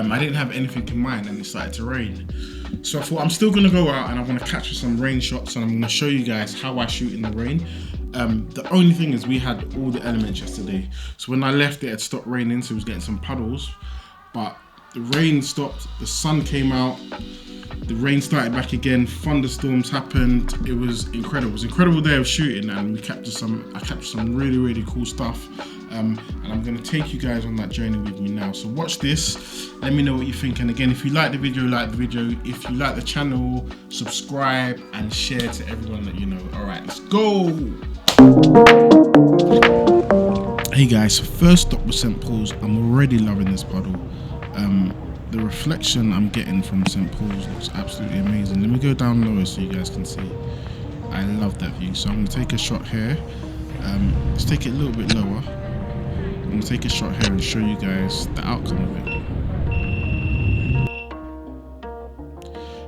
I didn't have anything in mind and it started to rain. So I thought I'm still gonna go out and I'm gonna capture some rain shots and I'm gonna show you guys how I shoot in the rain. The only thing is we had all the elements yesterday. So when I left it had stopped raining, so it was getting some puddles. But the rain stopped, the sun came out, the rain started back again, thunderstorms happened. It was incredible. It was an incredible day of shooting and I captured some really, really cool stuff. And I'm gonna take you guys on that journey with me now. So watch this, let me know what you think. And again, if you like the video, like the video. If you like the channel, subscribe and share to everyone that you know. All right, let's go. Hey guys, so first stop was St. Paul's. I'm already loving this puddle. The reflection I'm getting from St. Paul's looks absolutely amazing. Let me go down lower so you guys can see. I love that view. So I'm gonna take a shot here. Let's take it a little bit lower. I'm gonna take a shot here and show you guys the outcome of it.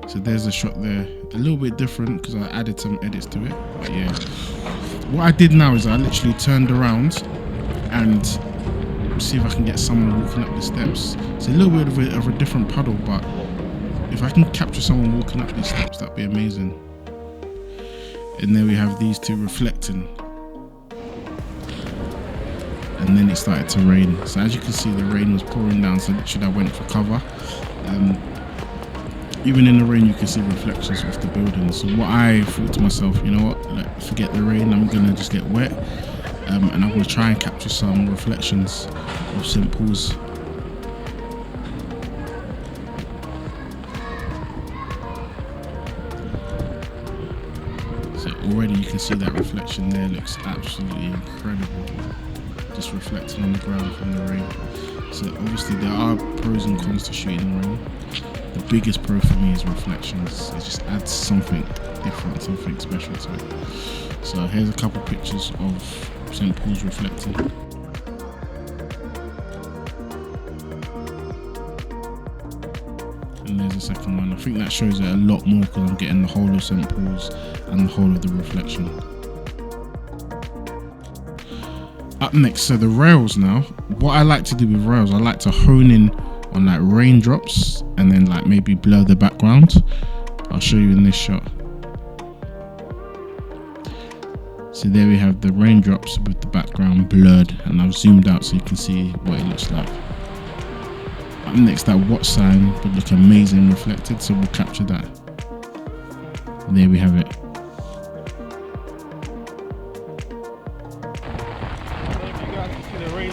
So there's a shot there, a little bit different because I added some edits to it, but yeah. What I did now is I literally turned around and see if I can get someone walking up the steps. It's a little bit of a different puddle, but if I can capture someone walking up these steps, that'd be amazing. And there we have these two reflecting. And then it started to rain. So as you can see, the rain was pouring down, so literally I went for cover. Even in the rain you can see reflections of the building. So what I thought to myself, you know what, like, forget the rain, I'm gonna just get wet. And I'm gonna try and capture some reflections of St. Paul's. So already you can see that reflection there, looks absolutely incredible. Just reflecting on the ground from the rain. So obviously there are pros and cons to shooting in the rain. The biggest pro for me is reflections. It just adds something different, something special to it. So here's a couple pictures of St. Paul's reflecting. And there's a second one. I think that shows it a lot more because I'm getting the whole of St. Paul's and the whole of the reflection. Up next, so the rails now. What I like to do with rails, I like to hone in on like raindrops and then like maybe blur the background. I'll show you in this shot. So there we have the raindrops with the background blurred, and I've zoomed out so you can see what it looks like. Up next, that watch sign would look amazing reflected, so we'll capture that. And there we have it.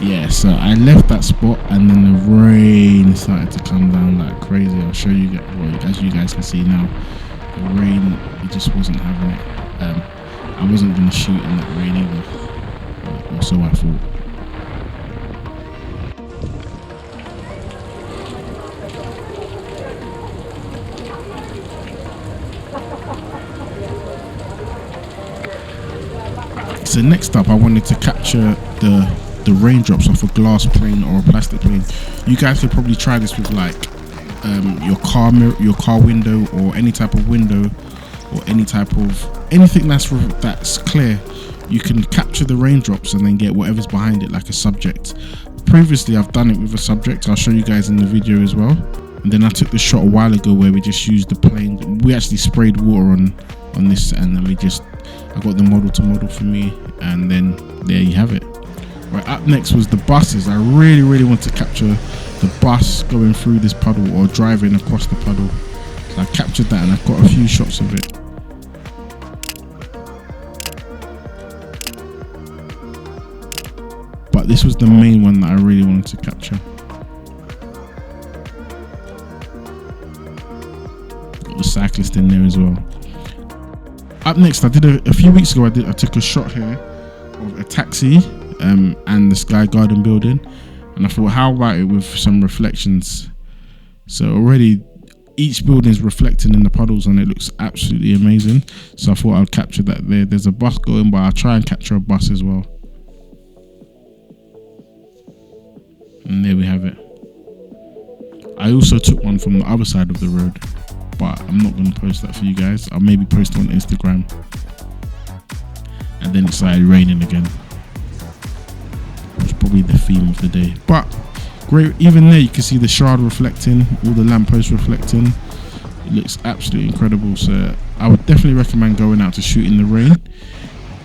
Yeah, so I left that spot and then the rain started to come down like crazy. I'll show you guys, well, as you guys can see now, the rain, it just wasn't having it. I wasn't going to shoot in that rain either, or so I thought. So next up, I wanted to capture the raindrops off a glass plane or a plastic plane. You guys could probably try this with like your car mirror, your car window, or any type of window, or anything that's clear. You can capture the raindrops and then get whatever's behind it, like a subject. Previously I've done it with a subject, I'll show you guys in the video as well. And then I took the shot a while ago where we just used the plane. We actually sprayed water on this, and then I got the model to model for me, and then there you have it. Right, up next was the buses. I really want to capture the bus going through this puddle or driving across the puddle. So I captured that and I've got a few shots of it. But this was the main one that I really wanted to capture. Got the cyclist in there as well. Up next, I did a few weeks ago. I took a shot here of a taxi and the Sky Garden building, and I thought, how about it with some reflections? So already each building is reflecting in the puddles, and it looks absolutely amazing. So I thought I'd capture that there. There's a bus going by. I'll try and capture a bus as well. And there we have it. I also took one from the other side of the road, but I'm not going to post that for you guys. I'll maybe post it on Instagram. And then it started raining again. It's probably the theme of the day. But great, even there you can see the shard reflecting, all the lampposts reflecting. It looks absolutely incredible. So I would definitely recommend going out to shoot in the rain.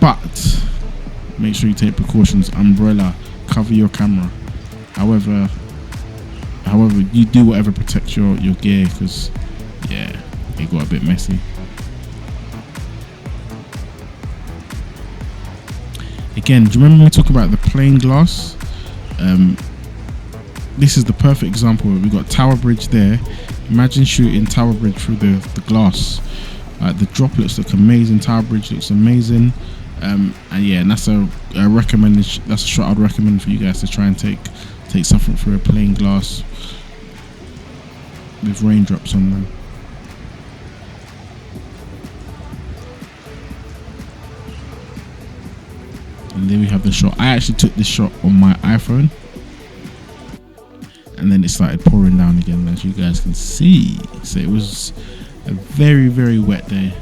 But make sure you take precautions. Umbrella, cover your camera. However, you do whatever protects your gear, because yeah, it got a bit messy. Again, do you remember when we talked about the plain glass? This is the perfect example. We got Tower Bridge there. Imagine shooting Tower Bridge through the glass. The droplets look amazing. Tower Bridge looks amazing. And yeah, and that's a shot I'd recommend for you guys to try and take something through a plain glass with raindrops on them. And then we have the shot. I actually took this shot on my iPhone, and then it started pouring down again, as you guys can see. So it was a very, very wet day.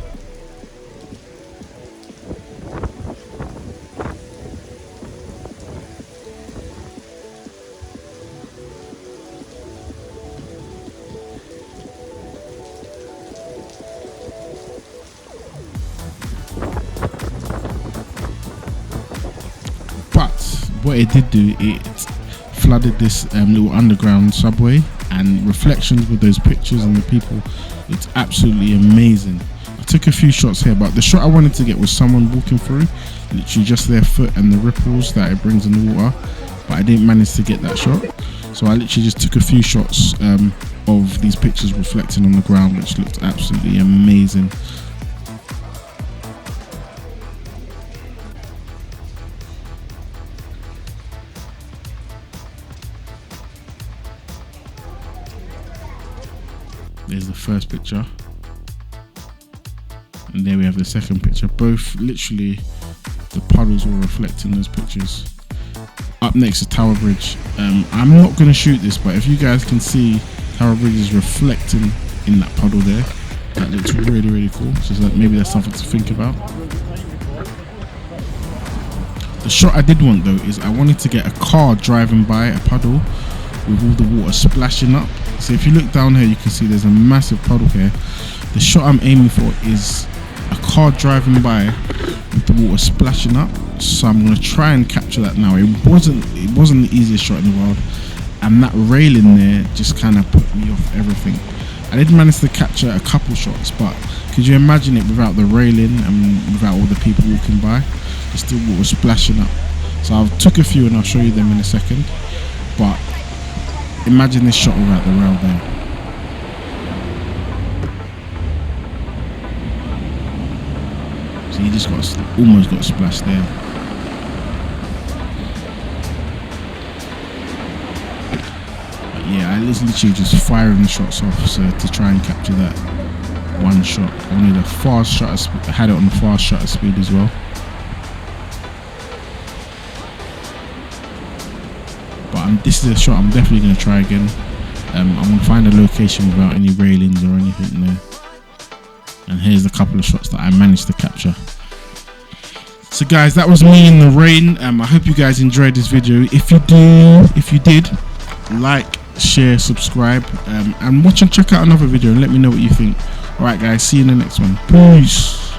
What it did do, it flooded this little underground subway, and reflections with those pictures and the people, it's absolutely amazing. I took a few shots here, but the shot I wanted to get was someone walking through, literally just their foot and the ripples that it brings in the water, but I didn't manage to get that shot. So I literally just took a few shots of these pictures reflecting on the ground, which looked absolutely amazing. There's the first picture, and there we have the second picture. Both literally, the puddles will reflect in those pictures. Up next is Tower Bridge. I'm not going to shoot this, but if you guys can see, Tower Bridge is reflecting in that puddle there. That looks really, really cool. So maybe that's something to think about. The shot I did want though is I wanted to get a car driving by a puddle with all the water splashing up. So if you look down here, you can see there's a massive puddle here. The shot I'm aiming for is a car driving by with the water splashing up. So I'm going to try and capture that now. It wasn't the easiest shot in the world, and that railing there just kind of put me off everything. I did manage to capture a couple shots, but could you imagine it without the railing and without all the people walking by? There's still water splashing up. So I took a few and I'll show you them in a second, but imagine this shot without the rail there. So you just almost got splashed there. But yeah, I was literally just firing the shots off, so to try and capture that one shot. I wanted a fast shutter speed. I had it on the fast shutter speed as well. This is a shot I'm definitely going to try again. I'm going to find a location without any railings or anything there. And here's a couple of shots that I managed to capture. So guys, that was me in the rain. I hope you guys enjoyed this video. If you did, like, share, subscribe, and watch and check out another video and let me know what you think. Alright guys, see you in the next one. Peace.